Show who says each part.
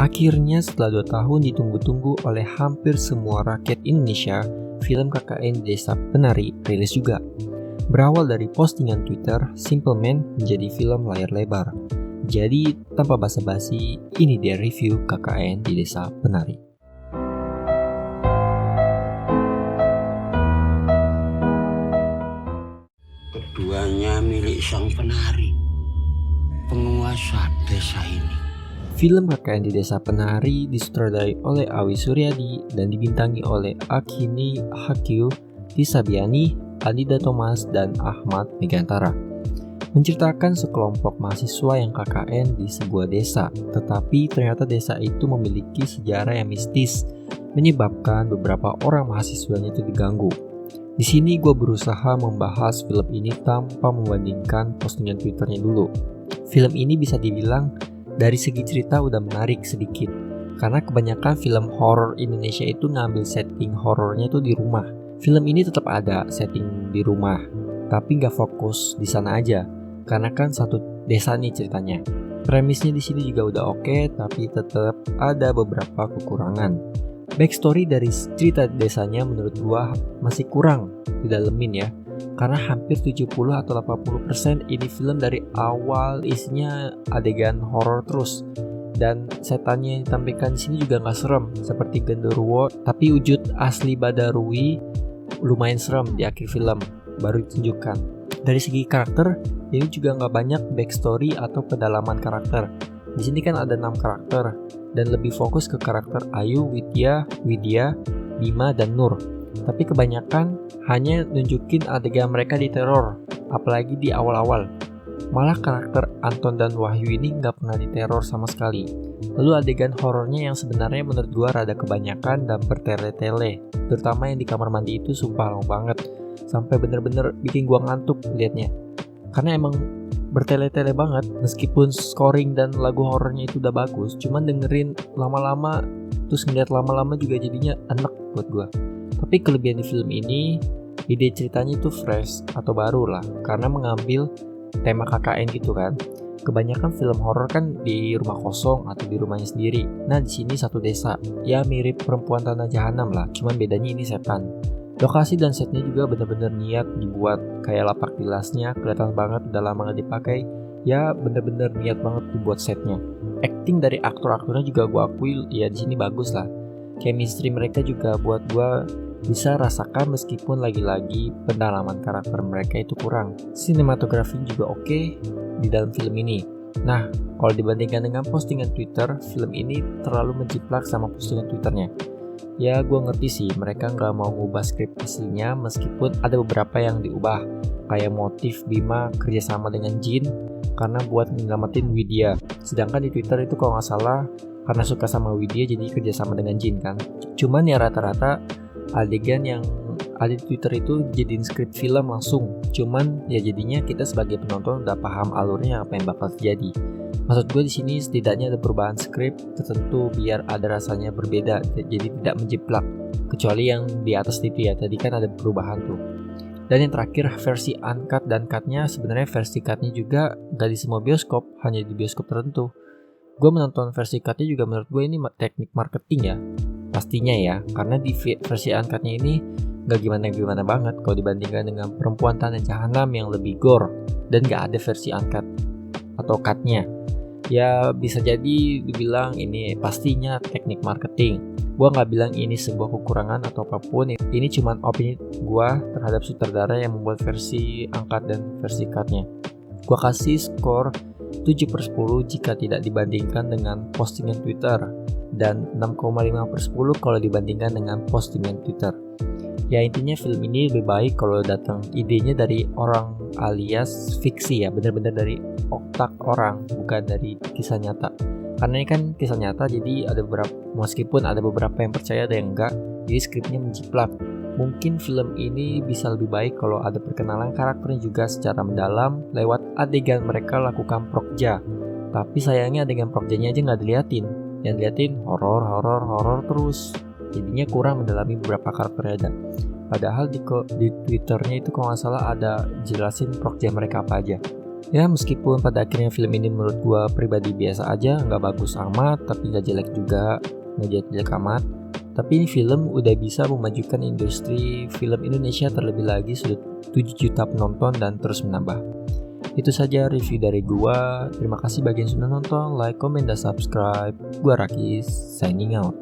Speaker 1: Akhirnya setelah 2 tahun ditunggu-tunggu oleh hampir semua rakyat Indonesia, film KKN Desa Penari rilis juga. Berawal dari postingan Twitter, Simple Man menjadi film layar lebar. Jadi tanpa basa-basi, ini dia review KKN di Desa Penari.
Speaker 2: Keduanya milik sang penari, penguasa desa ini.
Speaker 1: Film KKN di Desa Penari disutradarai oleh Awi Suryadi dan dibintangi oleh Akhini Hakyu, Tisa Biani, Adida Thomas, dan Ahmad Megantara. Menceritakan sekelompok mahasiswa yang KKN di sebuah desa, tetapi ternyata desa itu memiliki sejarah yang mistis, menyebabkan beberapa orang mahasiswanya itu diganggu. Di sini gue berusaha membahas film ini tanpa membandingkan postingan Twitternya dulu. Film ini bisa dibilang dari segi cerita udah menarik sedikit, karena kebanyakan film horor Indonesia itu ngambil setting horornya itu di rumah. Film ini tetap ada setting di rumah, tapi nggak fokus di sana aja, karena kan satu desa nih ceritanya. Premisnya di sini juga udah oke, tapi tetap ada beberapa kekurangan. Backstory dari cerita desanya menurut gua masih kurang didalemin ya, karena hampir 70 atau 80% ini film dari awal isinya adegan horor terus, dan setannya yang ditampilkan di sini juga nggak serem seperti genderuwo, tapi wujud asli Badarui lumayan serem di akhir film baru ditunjukkan. Dari segi karakter, ini juga nggak banyak backstory atau pendalaman karakter. Di sini kan ada 6 karakter dan lebih fokus ke karakter Ayu, Widya, Bima, dan Nur. Tapi kebanyakan hanya nunjukin adegan mereka diteror, apalagi di awal-awal. Malah karakter Anton dan Wahyu ini nggak pernah diteror sama sekali. Lalu adegan horornya yang sebenarnya menurut gua rada kebanyakan dan bertele-tele, terutama yang di kamar mandi itu sumpah lama banget, sampai bener-bener bikin gua ngantuk liatnya. Karena emang bertele-tele banget, meskipun scoring dan lagu horornya itu udah bagus, cuman dengerin lama-lama, terus ngeliat lama-lama juga jadinya enak buat gua. Tapi kelebihan di film ini, ide ceritanya itu fresh atau baru lah, karena mengambil tema KKN gitu kan. Kebanyakan film horor kan di rumah kosong atau di rumahnya sendiri. Nah di sini satu desa, ya mirip Perempuan Tanah Jahanam lah, cuman bedanya ini setan. Lokasi dan setnya juga bener-bener niat dibuat, kayak lapak tilasnya kelihatan banget udah lama gak dipakai. Ya bener-bener niat banget dibuat setnya. Acting dari aktor-aktornya juga gue akui ya di sini bagus lah. Chemistry mereka juga buat gue bisa rasakan meskipun lagi-lagi pendalaman karakter mereka itu kurang. Sinematografi juga oke di dalam film ini. Nah, kalau dibandingkan dengan postingan Twitter, film ini terlalu menjiplak sama postingan Twitternya. Ya gue ngerti sih mereka nggak mau ngubah skrip aslinya, meskipun ada beberapa yang diubah, kayak motif Bima kerjasama dengan Jin karena buat nyelamatin Widya. Sedangkan di Twitter itu kalau nggak salah karena suka sama Widya jadi kerjasama dengan Jin kan. Cuman ya rata-rata adegan yang ada di Twitter itu jadiin skrip film langsung. Cuman ya jadinya kita sebagai penonton udah paham alurnya apa yang bakal terjadi. Maksud gue di sini setidaknya ada perubahan skrip tertentu biar ada rasanya berbeda, jadi tidak menjiplak. Kecuali yang di atas itu ya, tadi kan ada perubahan tuh. Dan yang terakhir versi uncut dan cutnya, sebenarnya versi cutnya juga gak di semua bioskop, hanya di bioskop tertentu. Gue menonton versi cutnya juga menurut gue ini teknik marketing ya, pastinya ya, karena di versi uncutnya ini gak gimana-gimana banget kalau dibandingkan dengan Perempuan Tanah Jahanam yang lebih gore dan gak ada versi uncut atau cutnya. Ya bisa jadi dibilang ini pastinya teknik marketing. Gua nggak bilang ini sebuah kekurangan atau apapun. Ini cuma opini gua terhadap sutradara yang membuat versi angkat dan versi cutnya. Gua kasih skor 7/10 jika tidak dibandingkan dengan postingan Twitter, dan 6,5/10 kalau dibandingkan dengan postingan Twitter. Ya intinya film ini lebih baik kalau datang idenya dari orang alias fiksi ya, benar-benar dari otak orang, bukan dari kisah nyata. Karena ini kan kisah nyata, jadi ada beberapa, meskipun ada beberapa yang percaya ada yang enggak, jadi skripnya menjiplak. Mungkin film ini bisa lebih baik kalau ada perkenalan karakternya juga secara mendalam lewat adegan mereka lakukan prokja. Tapi sayangnya adegan prokjanya aja nggak diliatin, yang diliatin horor terus. Jadinya kurang mendalami beberapa karakternya ada. Padahal di Twitternya itu kalau nggak salah ada jelasin prokja mereka apa aja. Ya meskipun pada akhirnya film ini menurut gua pribadi biasa aja, nggak bagus amat, tapi nggak jelek juga, nggak jelek amat. Tapi ini film udah bisa memajukan industri film Indonesia, terlebih lagi sudah 7 juta penonton dan terus menambah. Itu saja review dari gua. Terima kasih bagi yang sudah nonton, like, comment, dan subscribe. Gua Rakis, signing out.